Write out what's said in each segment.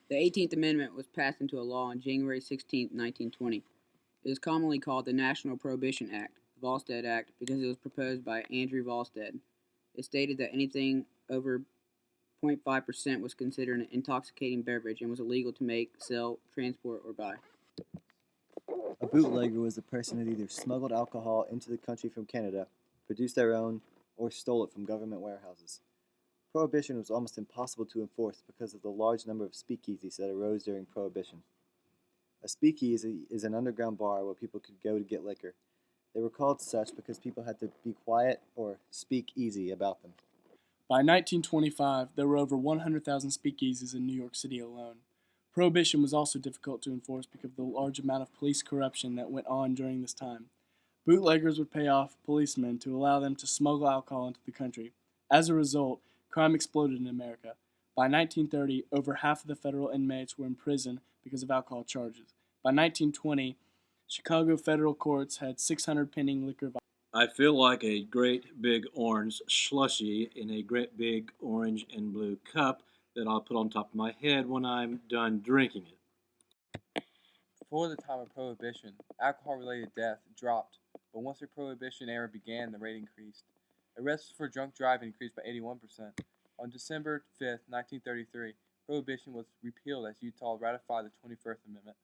The 18th Amendment was passed into law on January 16, 1920. It is commonly called the National Prohibition Act, the Volstead Act, because it was proposed by Andrew Volstead. It stated that anything over 0.5% was considered an intoxicating beverage and was illegal to make, sell, transport, or buy. A bootlegger was a person who either smuggled alcohol into the country from Canada, produced their own, or stole it from government warehouses. Prohibition was almost impossible to enforce because of the large number of speakeasies that arose during Prohibition. A speakeasy is an underground bar where people could go to get liquor. They were called such because people had to be quiet or speak easy about them. By 1925, there were over 100,000 speakeasies in New York City alone. Prohibition was also difficult to enforce because of the large amount of police corruption that went on during this time. Bootleggers would pay off policemen to allow them to smuggle alcohol into the country. As a result, crime exploded in America. By 1930, over half of the federal inmates were in prison because of alcohol charges. By 1920, Chicago federal courts had 600 pending liquor violations. I feel like a great big orange slushy in a great big orange and blue cup that I'll put on top of my head when I'm done drinking it. Before the time of Prohibition, alcohol-related death dropped, but once the Prohibition era began, the rate increased. Arrests for drunk driving increased by 81%. On December 5, 1933, Prohibition was repealed as Utah ratified the 21st Amendment.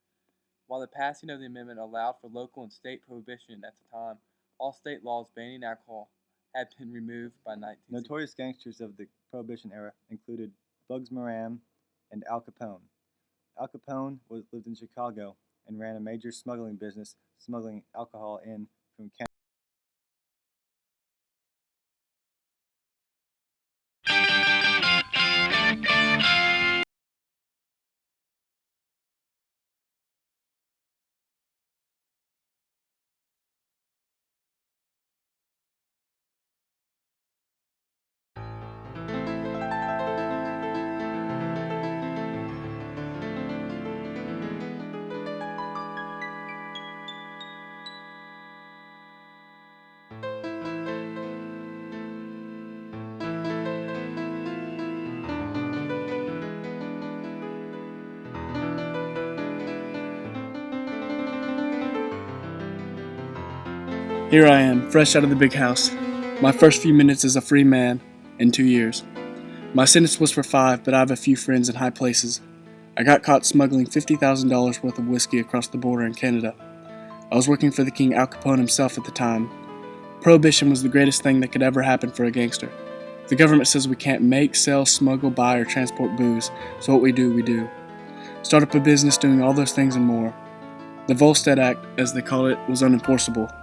While the passing of the amendment allowed for local and state prohibition at the time, all state laws banning alcohol had been removed by 1960. Notorious gangsters of the Prohibition era included Bugs Moran and Al Capone. Al Capone lived in Chicago and ran a major smuggling business, smuggling alcohol in from Canada. Here I am, fresh out of the big house. My first few minutes as a free man in 2 years. My sentence was for 5, but I have a few friends in high places. I got caught smuggling $50,000 worth of whiskey across the border in Canada. I was working for the King Al Capone himself at the time. Prohibition was the greatest thing that could ever happen for a gangster. The government says we can't make, sell, smuggle, buy, or transport booze, so what we do, we do. Start up a business doing all those things and more. The Volstead Act, as they call it, was unenforceable.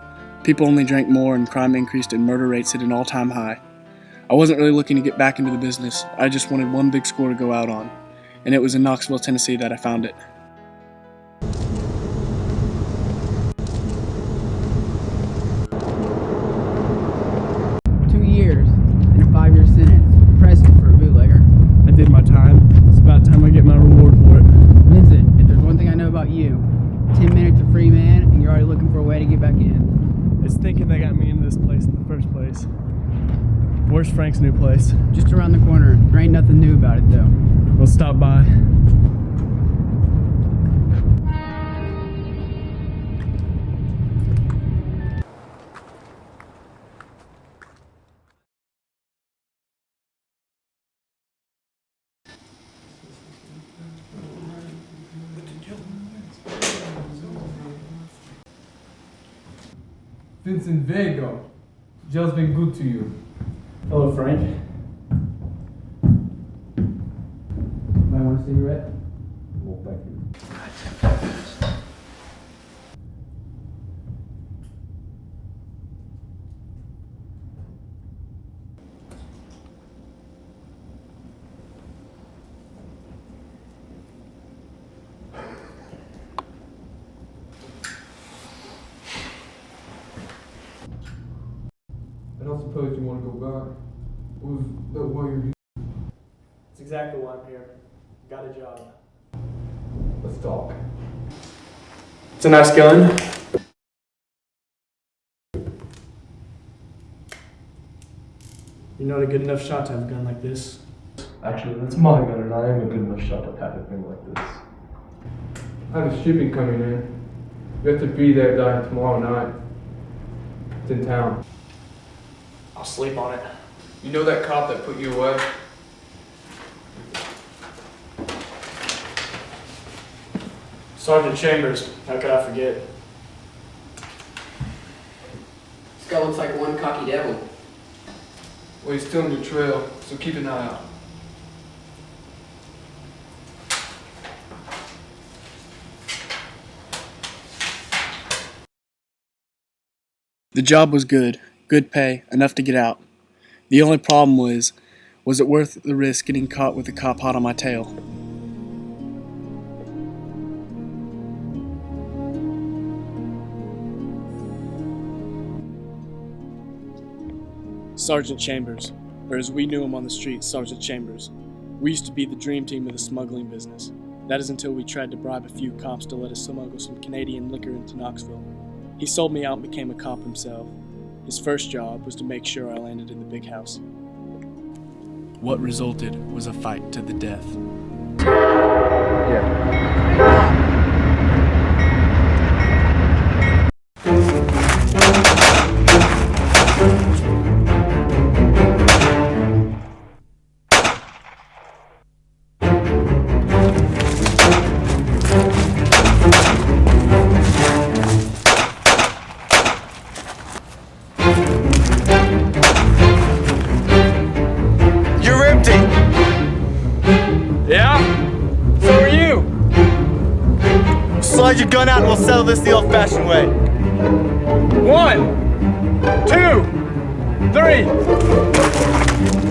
People only drank more and crime increased and murder rates hit an all-time high. I wasn't really looking to get back into the business. I just wanted one big score to go out on. And it was in Knoxville, Tennessee that I found it. And a 5-year sentence. Impressive for a bootlegger. I did my time. It's about time I get my reward for it. Vincent, if there's one thing I know about you, 10 minutes of free man and you're already looking for a way to get back in. It's thinking they got me into this place in the first place. Where's Frank's new place? Just around the corner. There ain't nothing new about it though. We'll stop by. Vincent Vega, just been good to you. Hello, Frank. Might want a cigarette? Well, thank you. I don't suppose you want to go back. Was that why you're here? That's exactly why I'm here. Got a job. Let's talk. It's a nice gun. You're not a good enough shot to have a gun like this. Actually, that's my gun, and I am a good enough shot to pack a thing like this. I have a shipping coming in. You have to be there by tomorrow night. It's in town. I'll sleep on it. You know that cop that put you away? Sergeant Chambers, how could I forget? This guy looks like one cocky devil. Well, he's still on your trail, so keep an eye out. The job was good pay, enough to get out. The only problem was it worth the risk getting caught with a cop hot on my tail? Sergeant Chambers, or as we knew him on the street, Sergeant Chambers. We used to be the dream team of the smuggling business. That is until we tried to bribe a few cops to let us smuggle some Canadian liquor into Knoxville. He sold me out and became a cop himself. His first job was to make sure I landed in the big house. What resulted was a fight to the death. Slide your gun out and we'll settle this the old-fashioned way. 1, 2, 3.